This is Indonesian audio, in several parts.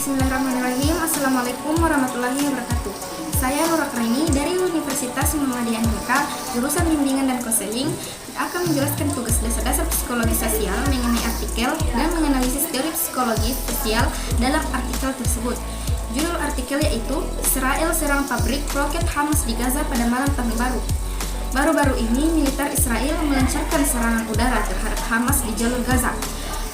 Bismillahirrahmanirrahim. Assalamualaikum warahmatullahi wabarakatuh. Saya Nura Kraini dari Universitas Muhammadiyah Aneka, jurusan Bimbingan dan Konseling, akan menjelaskan tugas dasar-dasar psikologi sosial mengenai artikel dan menganalisis teori psikologi sosial dalam artikel tersebut. Judul artikel yaitu Israel serang pabrik roket Hamas di Gaza pada malam tahun baru. Baru-baru ini, militer Israel melancarkan serangan udara terhadap Hamas di jalur Gaza.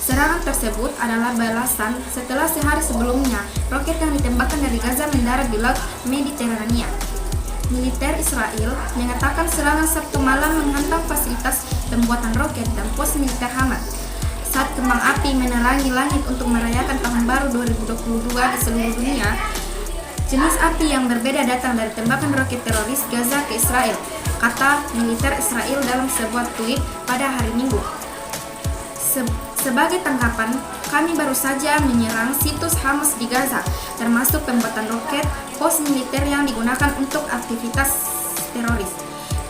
Serangan tersebut adalah balasan setelah sehari sebelumnya roket yang ditembakkan dari Gaza mendarat di Laut Mediterania. Militer Israel mengatakan serangan Sabtu malam menghantam fasilitas pembuatan roket dan pos militer Hamas. Saat kembang api menerangi langit untuk merayakan Tahun Baru 2022 di seluruh dunia, jenis api yang berbeda datang dari tembakan roket teroris Gaza ke Israel, kata militer Israel dalam sebuah tweet pada hari Minggu. Sebagai tanggapan, kami baru saja menyerang situs Hamas di Gaza, termasuk pembuatan roket pos militer yang digunakan untuk aktivitas teroris.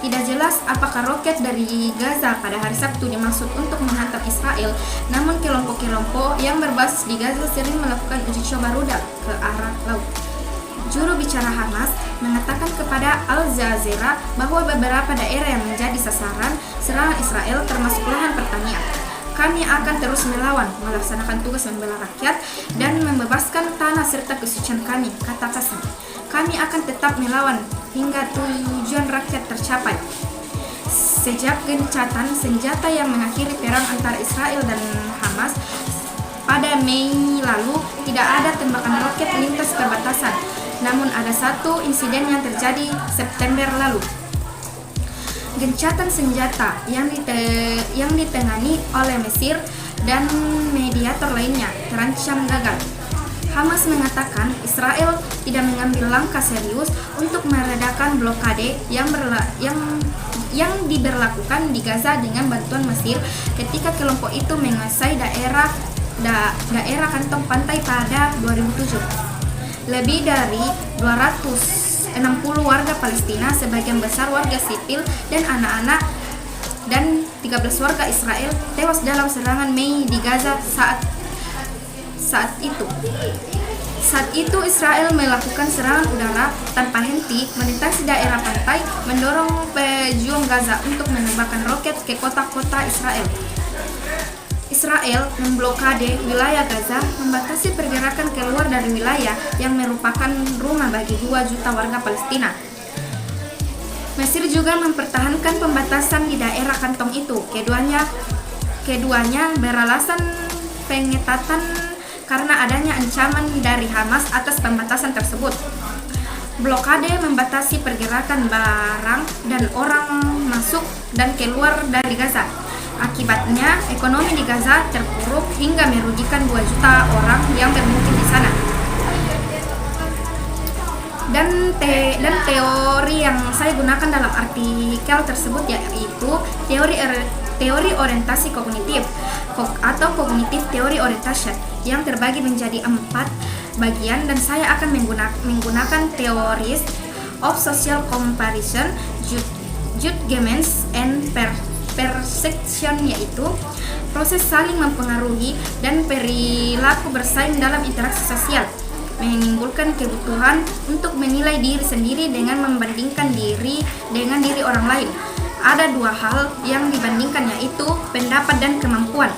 Tidak jelas apakah roket dari Gaza pada hari Sabtu dimaksud untuk menghantam Israel, namun kelompok-kelompok yang berbasis di Gaza sering melakukan uji coba rudal ke arah laut. Juru bicara Hamas mengatakan kepada Al Jazeera bahwa beberapa daerah yang menjadi sasaran serangan Israel termasuk lahan pertanian. Kami akan terus melawan, melaksanakan tugas membela rakyat, dan membebaskan tanah serta kesucian kami, kata Qassem. Kami akan tetap melawan hingga tujuan rakyat tercapai. Sejak gencatan senjata yang mengakhiri perang antara Israel dan Hamas pada Mei lalu, tidak ada tembakan roket lintas perbatasan. Namun ada satu insiden yang terjadi September lalu. Gencatan senjata yang ditengani oleh Mesir dan mediator lainnya terancam gagal. Hamas mengatakan Israel tidak mengambil langkah serius untuk meredakan blokade yang diberlakukan di Gaza dengan bantuan Mesir ketika kelompok itu menguasai daerah kantong pantai pada 2007. Lebih dari 260 warga Palestina, sebagian besar warga sipil dan anak-anak, dan 13 warga Israel tewas dalam serangan Mei di Gaza saat itu Israel melakukan serangan udara tanpa henti melintasi daerah pantai, mendorong pejuang Gaza untuk menembakkan roket ke kota-kota Israel. Israel memblokade wilayah Gaza, membatasi pergerakan keluar dari wilayah yang merupakan rumah bagi 2 juta warga Palestina. Mesir juga mempertahankan pembatasan di daerah kantong itu. Keduanya beralasan pengetatan karena adanya ancaman dari Hamas atas pembatasan tersebut. Blokade membatasi pergerakan barang dan orang masuk dan keluar dari Gaza. Akibatnya, ekonomi di Gaza terpuruk hingga merugikan 2 juta orang yang bermukim di sana. Dan teori yang saya gunakan dalam artikel tersebut yaitu teori orientasi kognitif atau cognitive theory orientation yang terbagi menjadi 4 bagian, dan saya akan menggunakan theories of social comparison, judgments and perception, yaitu proses saling mempengaruhi dan perilaku bersaing dalam interaksi sosial, menimbulkan kebutuhan untuk menilai diri sendiri dengan membandingkan diri dengan diri orang lain. Ada 2 hal yang dibandingkan, yaitu pendapat dan kemampuan.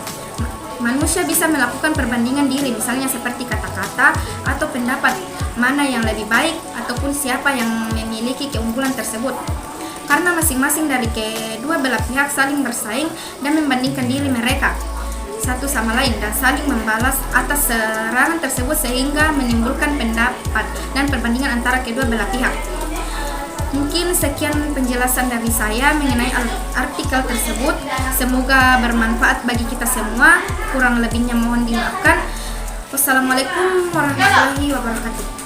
Manusia bisa melakukan perbandingan diri, misalnya seperti kata-kata atau pendapat, mana yang lebih baik ataupun siapa yang memiliki keunggulan tersebut. Karena masing-masing dari kedua belah pihak saling bersaing dan membandingkan diri mereka satu sama lain dan saling membalas atas serangan tersebut, sehingga menimbulkan pendapat dan perbandingan antara kedua belah pihak. Mungkin sekian penjelasan dari saya mengenai artikel tersebut. Semoga bermanfaat bagi kita semua. Kurang lebihnya mohon dimaafkan. Wassalamualaikum warahmatullahi wabarakatuh.